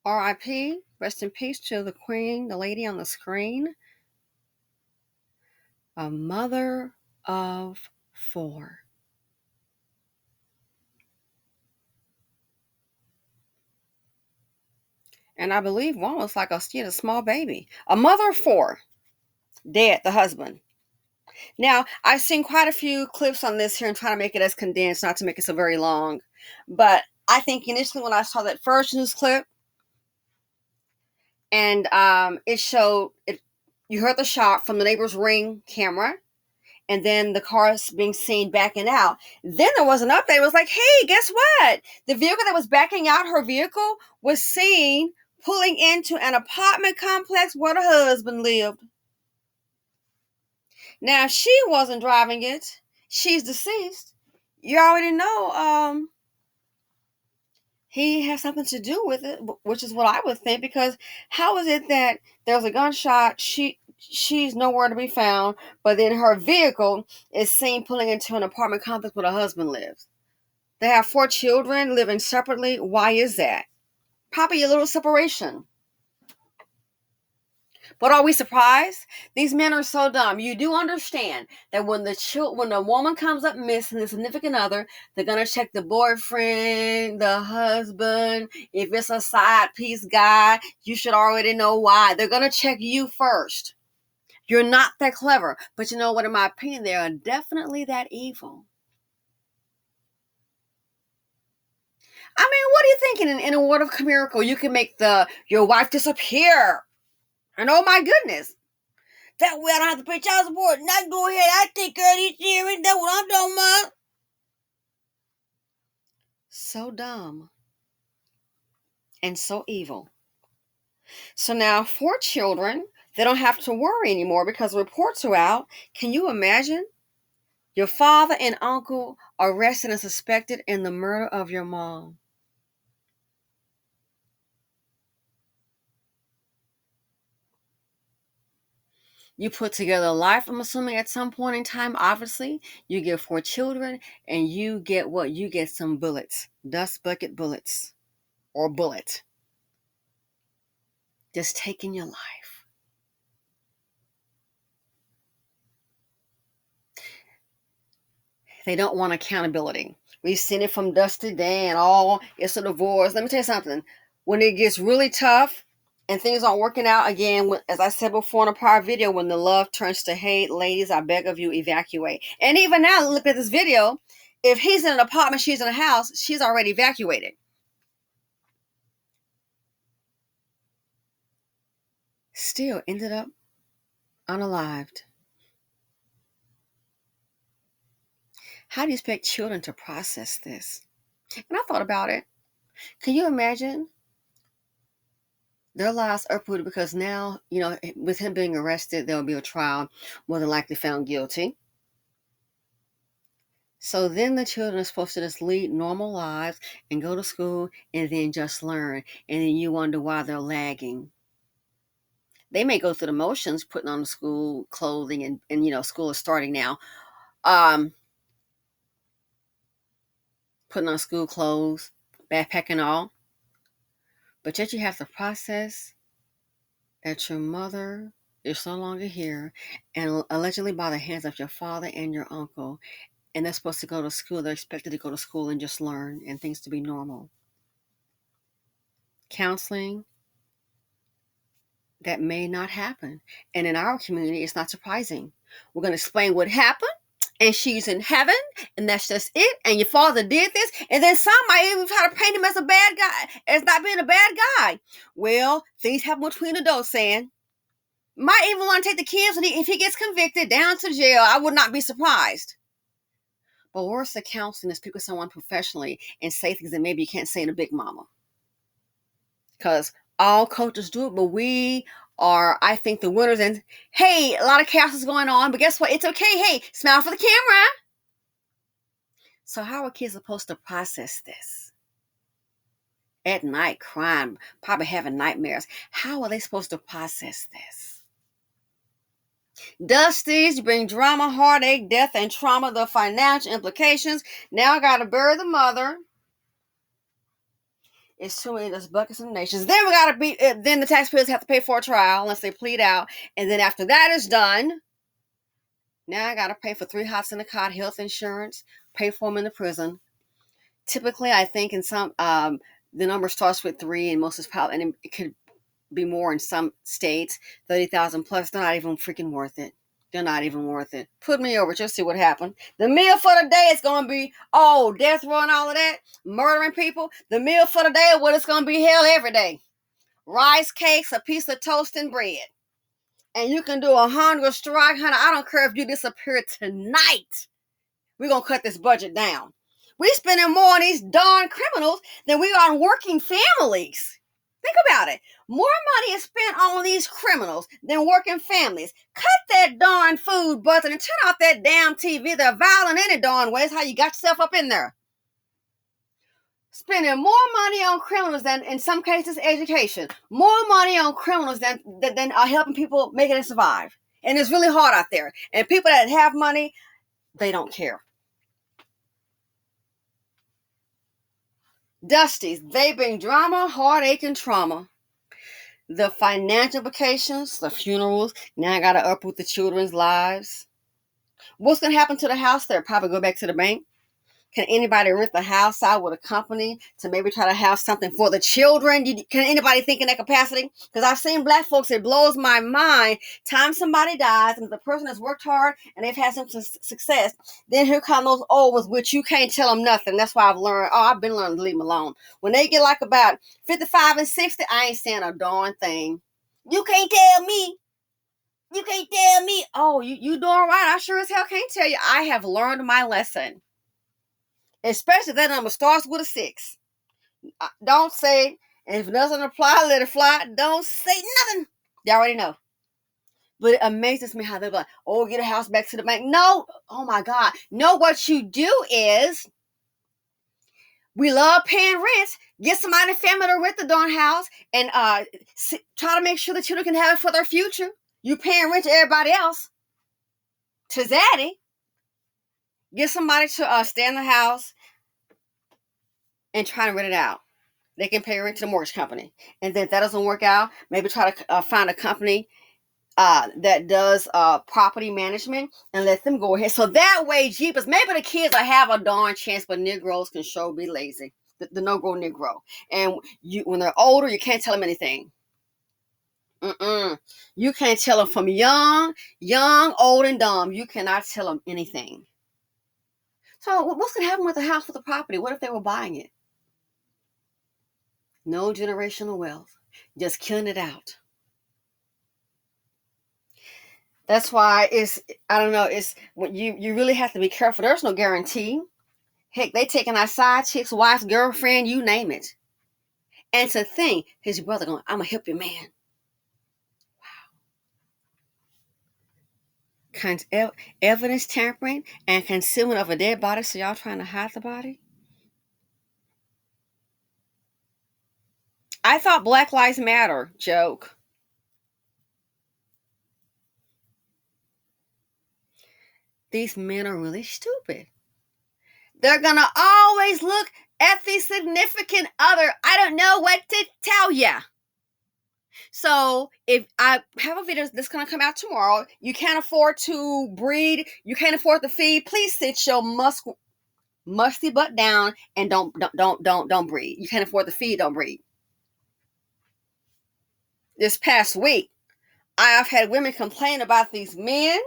R.I.P. Rest in peace to the queen, the lady on the screen. A mother of 4. And I believe one was like a small baby. A mother of 4. Dead, the husband. Now, I've seen quite a few clips on this here and trying to make it as condensed, not to make it so very long. But I think initially when I saw that first news clip, and it showed it, you heard the shot from the neighbor's Ring camera, and then the cars being seen backing out. Then there was an update. It was like, hey, guess what? The vehicle that was backing out, her vehicle, was seen pulling into an apartment complex where the husband lived. Now, she wasn't driving it. She's deceased. You already know he has something to do with it, which is what I would think, because how is it that there's a gunshot, she's nowhere to be found, but then her vehicle is seen pulling into an apartment complex where her husband lives? They have 4 children living separately. Why is that? Probably a little separation. But are we surprised? These men are so dumb. You do understand that when the woman comes up missing, the significant other, they're gonna check the boyfriend, the husband. If it's a side piece guy, you should already know why. They're gonna check you first. You're not that clever, but you know what? In my opinion, they are definitely that evil. I mean, what are you thinking? In a word of miracle, you can make your wife disappear, and oh my goodness. That way I don't have to pay child support. Now go ahead, I take care of these children. That's what I'm talking about. So dumb. And so evil. So now 4 children, they don't have to worry anymore because reports are out. Can you imagine? Your father and uncle arrested and suspected in the murder of your mom. You put together a life, I'm assuming, at some point in time. Obviously, you get 4 children, and you get what? You get some bullets. Dust bucket bullets. Or bullet. Just taking your life. They don't want accountability. We've seen it from Dusty-Day and all. It's a divorce. Let me tell you something. When it gets really tough and things aren't working out, again, as I said before in a prior video, when the love turns to hate, ladies, I beg of you, evacuate. And even now, look at this video. If he's in an apartment, she's in a house, she's already evacuated. Still ended up unalived. How do you expect children to process this? And I thought about it. Can you imagine their lives uprooted because now, with him being arrested, there'll be a trial, more than likely found guilty. So then the children are supposed to just lead normal lives and go to school and then just learn. And then you wonder why they're lagging. They may go through the motions, putting on the school clothing, and school is starting now. Putting on school clothes, backpack and all. But yet you have to process that your mother is no longer here, and allegedly by the hands of your father and your uncle, and they're supposed to go to school. They're expected to go to school and just learn and things to be normal. Counseling, that may not happen. And in our community, it's not surprising. We're going to explain what happened, and she's in heaven, and that's just it, and your father did this, and then some might even try to paint him as a bad guy, as not being a bad guy. Well, things happen between adults, saying. Might even want to take the kids, and if he gets convicted, down to jail. I would not be surprised. But worse than counseling is speak with someone professionally and say things that maybe you can't say to Big Mama. Because all coaches do it, but we are, I think, the winners. And hey, a lot of chaos is going on, but guess what? It's okay. Hey, smile for the camera. So how are kids supposed to process this? At night, crying, probably having nightmares. How are they supposed to process this? Dusties bring drama, heartache, death, and trauma, the financial implications. Now I got to bury the mother. It's too many. There's buckets and nations. Then we gotta be. Then the taxpayers have to pay for a trial unless they plead out. And then after that is done, now I gotta pay for 3 hots in the cot, health insurance, pay for them in the prison. Typically, I think in some the number starts with 3, and most is probably, and it could be more in some states. 30,000 plus. They're not even freaking worth it. They're not even worth it. Put me over, just see what happened. The meal for the day is going to be, death row and all of that, murdering people. The meal for the day, what it's going to be, hell every day. Rice cakes, a piece of toast and bread. And you can do a hunger strike, honey. I don't care if you disappear tonight. We're going to cut this budget down. We're spending more on these darn criminals than we are on working families. Think about it. More money is spent on these criminals than working families. Cut that darn food budget and turn off that damn TV. They're violent any darn way. It's how you got yourself up in there. Spending more money on criminals than, in some cases, education. More money on criminals than helping people make it and survive. And it's really hard out there. And people that have money, they don't care. Dusties, they bring drama, heartache, and trauma. The financial implications, the funerals. Now I got to uproot the children's lives. What's going to happen to the house? They'll probably go back to the bank. Can anybody rent the house out with a company to maybe try to have something for the children? Can anybody think in that capacity? Because I've seen Black folks, it blows my mind. Time somebody dies and the person has worked hard and they've had some success, then here come those old ones, which you can't tell them nothing. That's why I've been learning to leave them alone. When they get like about 55 and 60, I ain't saying a darn thing. You can't tell me. You can't tell me. Oh, you doing right. I sure as hell can't tell you. I have learned my lesson. Especially if that number starts with a 6. Don't say, and if it doesn't apply, let it fly. Don't say nothing. You already know. But it amazes me how they're like, get a house back to the bank. No. Oh my God. No, what you do is, we love paying rent. Get somebody in the family to rent the darn house and try to make sure the children can have it for their future. You paying rent to everybody else. To Zaddy. Get somebody to stay in the house and try to rent it out. They can pay rent to the mortgage company. And then if that doesn't work out, maybe try to find a company that does property management and let them go ahead. So that way, jeepers, maybe the kids will have a darn chance, but Negroes can sure be lazy. The no-grow Negro. And when they're older, you can't tell them anything. You can't tell them from young, old, and dumb. You cannot tell them anything. So what's going to happen with the house, with the property? What if they were buying it? No generational wealth. Just killing it out. That's why it's you really have to be careful. There's no guarantee. Heck, they taking our side chicks, wife, girlfriend, you name it. And to think, his brother going, I'm going to help you, man. Wow. Evidence tampering and concealment of a dead body, so y'all trying to hide the body? I thought Black Lives Matter. Joke. These men are really stupid. They're going to always look at the significant other. I don't know what to tell you. So if I have a video that's going to come out tomorrow, you can't afford to breed, you can't afford to feed, please sit your musty butt down and don't breed. You can't afford to feed, don't breed. This past week, I've had women complain about these men.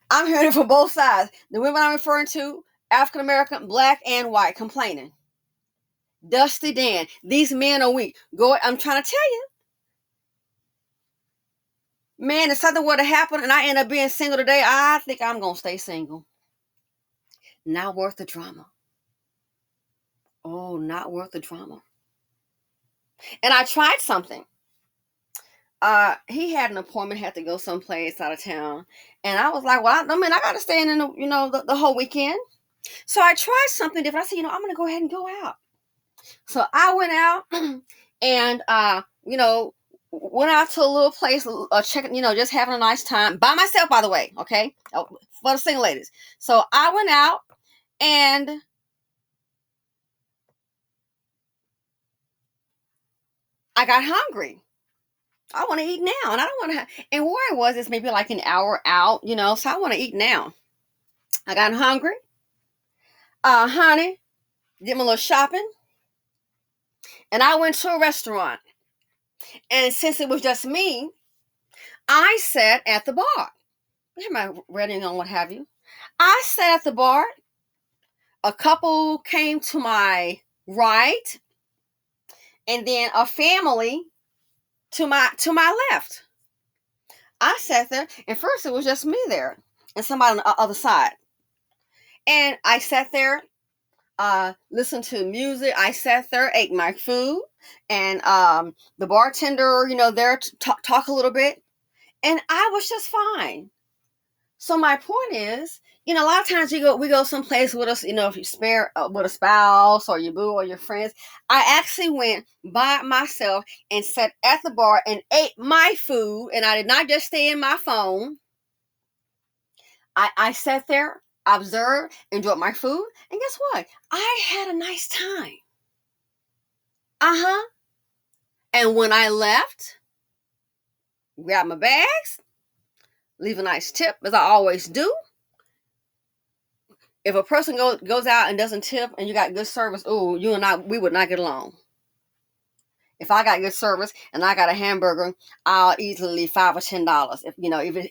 I'm hearing it from both sides. The women I'm referring to, African American, Black, and white, complaining. Dusty Dan, these men are weak. I'm trying to tell you. Man, if something were to happen and I end up being single today, I think I'm going to stay single. Not worth the drama. Oh, not worth the drama. And I tried something. He had an appointment, had to go someplace out of town. And I was like, well, I got to stay in the whole weekend. So I tried something different. I said, I'm going to go ahead and go out. So I went out and, went out to a little place, checking, just having a nice time by myself, by the way. Okay. For the single ladies. So I went out and I got hungry. I want to eat now, and I don't want to. And where I was is maybe like an hour out, so I want to eat now. I got hungry. Honey, did my little shopping, and I went to a restaurant. And since it was just me, I sat at the bar. Am I ready on what have you? I sat at the bar. A couple came to my right, and then a family to my left. I sat there, and first it was just me there, and somebody on the other side. And I sat there, listened to music. I sat there, ate my food, and the bartender, there to talk a little bit, and I was just fine. So my point is, a lot of times we go someplace with us, if you spare with a spouse or your boo or your friends. I actually went by myself and sat at the bar and ate my food, and I did not just stay in my phone. I sat there, observed, enjoyed my food, and guess what? I had a nice time. And when I left, grabbed my bags, leave a nice tip, as I always do. If a person goes out and doesn't tip and you got good service, you and I, we would not get along. If I got good service and I got a hamburger, I'll easily leave $5 or $10.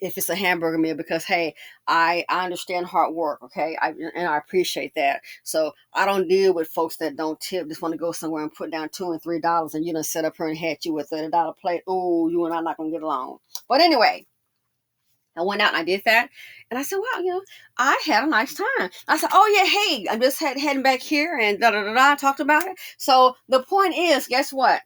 If it's a hamburger meal, because hey, I understand hard work, okay, and I appreciate that. So I don't deal with folks that don't tip, just want to go somewhere and put down $2 and $3, and done set up here and had you with a $30 plate. You and I not gonna get along. But anyway, I went out and I did that. And I said, wow, I had a nice time. I said, oh, yeah, hey, I'm just heading back here and da-da-da-da, talked about it. So the point is, guess what?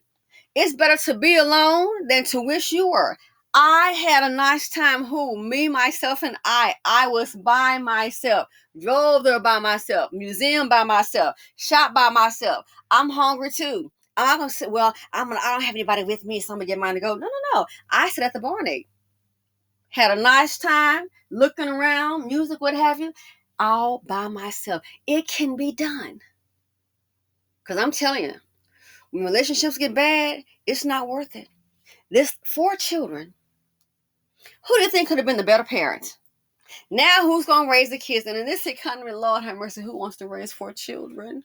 It's better to be alone than to wish you were. I had a nice time. Me, myself, and I. I was by myself. Drove there by myself. Museum by myself. Shop by myself. I'm hungry too. I'm not going to say, I don't have anybody with me, so I'm going to get mine to go. No. I sit at the bar and ate. Had a nice time, looking around, music, what have you, all by myself. It can be done. Because I'm telling you, when relationships get bad, it's not worth it. This 4 children, who do you think could have been the better parents? Now who's going to raise the kids? And in this economy, Lord have mercy, who wants to raise 4 children?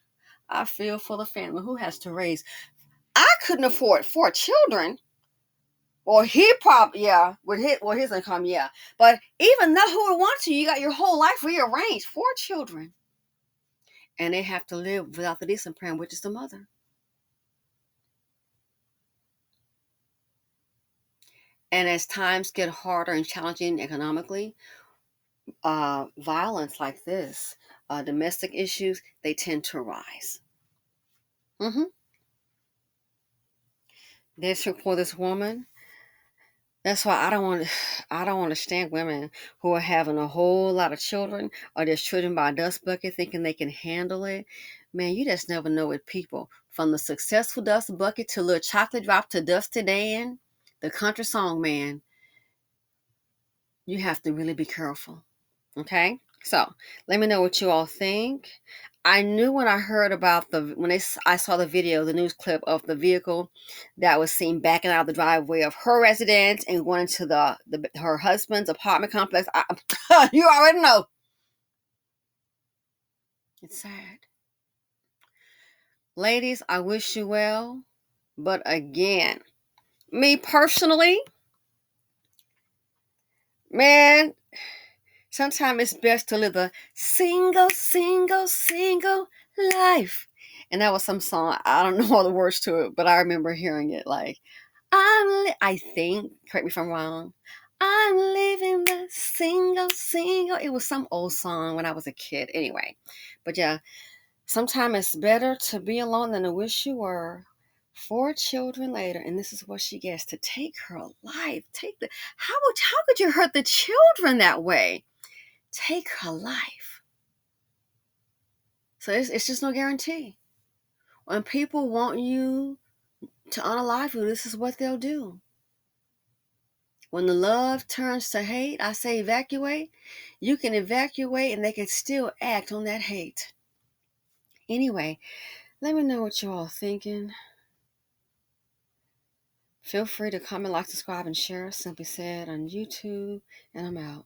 I feel for the family. Who has to raise? I couldn't afford 4 children. Or he probably, with his income, yeah. But even though who would want to, you got your whole life rearranged. 4 children. And they have to live without the decent parent, which is the mother. And as times get harder and challenging economically, violence like this, domestic issues, they tend to rise. This for this woman. That's why I don't understand women who are having a whole lot of children or just children by a dust bucket thinking they can handle it. Man, you just never know with people. From the successful dust bucket to little chocolate drop to Dusty Dan, the country song man, you have to really be careful. Okay? So let me know what you all think. I knew when I heard about I saw the video, the news clip of the vehicle that was seen backing out of the driveway of her residence and going into her husband's apartment complex. You already know. It's sad. Ladies, I wish you well. But again, me personally, man, sometimes it's best to live a single life. And that was some song. I don't know all the words to it, but I remember hearing it like, I think, correct me if I'm wrong, I'm living the single. It was some old song when I was a kid. Anyway, but yeah, sometimes it's better to be alone than to wish you were. 4 children later, and this is what she gets, to take her life. How could you hurt the children that way? Take her life. So it's just no guarantee. When people want you to unalive you, this is what they'll do. When the love turns to hate, I say evacuate. You can evacuate and they can still act on that hate. Anyway, let me know what you're all thinking. Feel free to comment, like, subscribe, and share. Simply Said on YouTube. And I'm out.